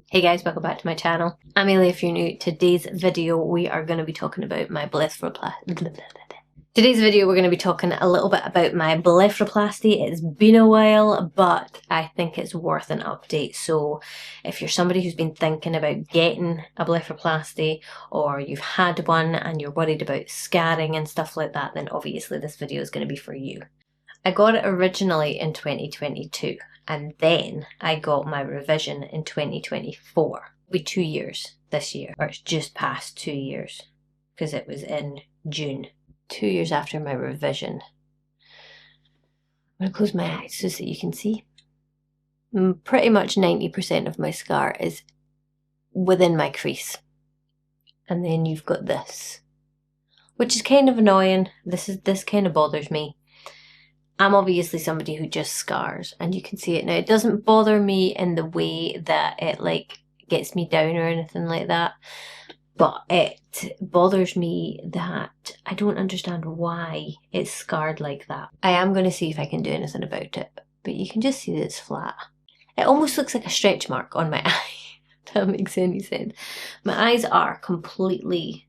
Hey guys, welcome back to my channel. I'm Ailey if you're new. Today's video we are going to be talking about my blepharoplasty. Today's video we're going to be talking a little bit about my blepharoplasty. It's been a while, but I think it's worth an update. So if you're somebody who's been thinking about getting a blepharoplasty, or you've had one and you're worried about scarring and stuff like that, then obviously this video is going to be for you. I got it originally in 2022 and then I got my revision in 2024. It'll be 2 years this year, or it's just past 2 years because it was in June. 2 years after my revision. I'm going to close my eyes so that you can see. Pretty much 90% of my scar is within my crease. And then you've got this, which is kind of annoying. This kind of bothers me. I'm obviously somebody who just scars, and you can see it now. It doesn't bother me in the way that it like gets me down or anything like that, but it bothers me that I don't understand why it's scarred like that. I am going to see if I can do anything about it, but you can just see that it's flat. It almost looks like a stretch mark on my eye, if that makes any sense. My eyes are completely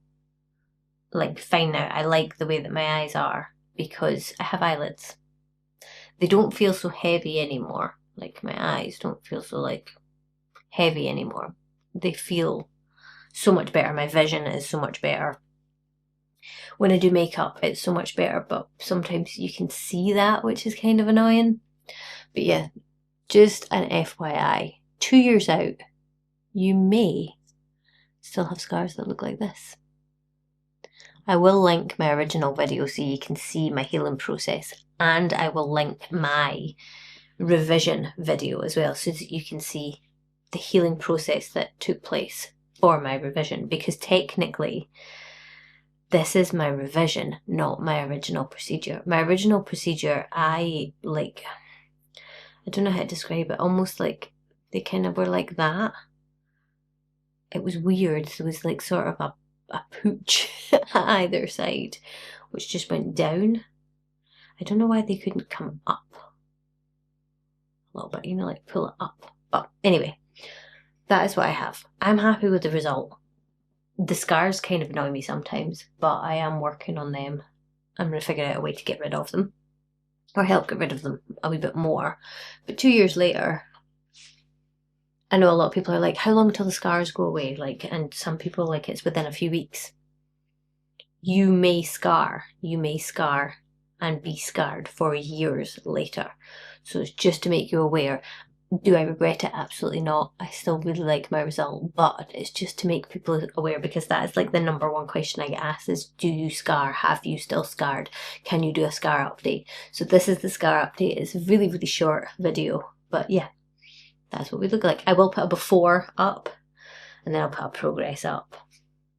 like fine now. I like the way that my eyes are because I have eyelids. They don't feel so heavy anymore. Like my eyes don't feel so like heavy anymore. They feel so much better. My vision is so much better. When I do makeup, it's so much better, but sometimes you can see that, which is kind of annoying. But yeah, just an FYI, 2 years out, you may still have scars that look like this. I will link my original video so you can see my healing process, and I will link my revision video as well so that you can see the healing process that took place for my revision, because technically this is my revision, not my original procedure. My original procedure, I don't know how to describe it, almost like they kind of were like that. It was weird. There was like sort of a pooch at either side, which just went down. I don't know why they couldn't come up a little bit, you know, like pull it up. But anyway, that is what I have. I'm happy with the result. The scars kind of annoy me sometimes, but I am working on them. I'm going to figure out a way to get rid of them, or help get rid of them a wee bit more. But 2 years later, I know a lot of people are like, how long till the scars go away? Like, and some people like it's within a few weeks. You may scar and be scarred for years later. So it's just to make you aware. Do I regret it? Absolutely not. I still really like my result, but it's just to make people aware, because that is like the #1 question I get asked is, do you scar? Have you still scarred? Can you do a scar update? So this is the scar update. It's a really, really short video, but yeah. That's what we look like. I will put a before up, and then I'll put a progress up,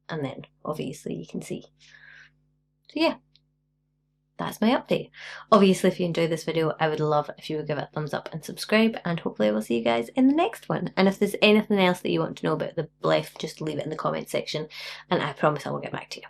and then obviously you can see. So yeah, that's my update. Obviously, if you enjoyed this video, I would love if you would give it a thumbs up and subscribe, and hopefully I will see you guys in the next one. And if there's anything else that you want to know about the bleph, just leave it in the comment section, and I promise I will get back to you.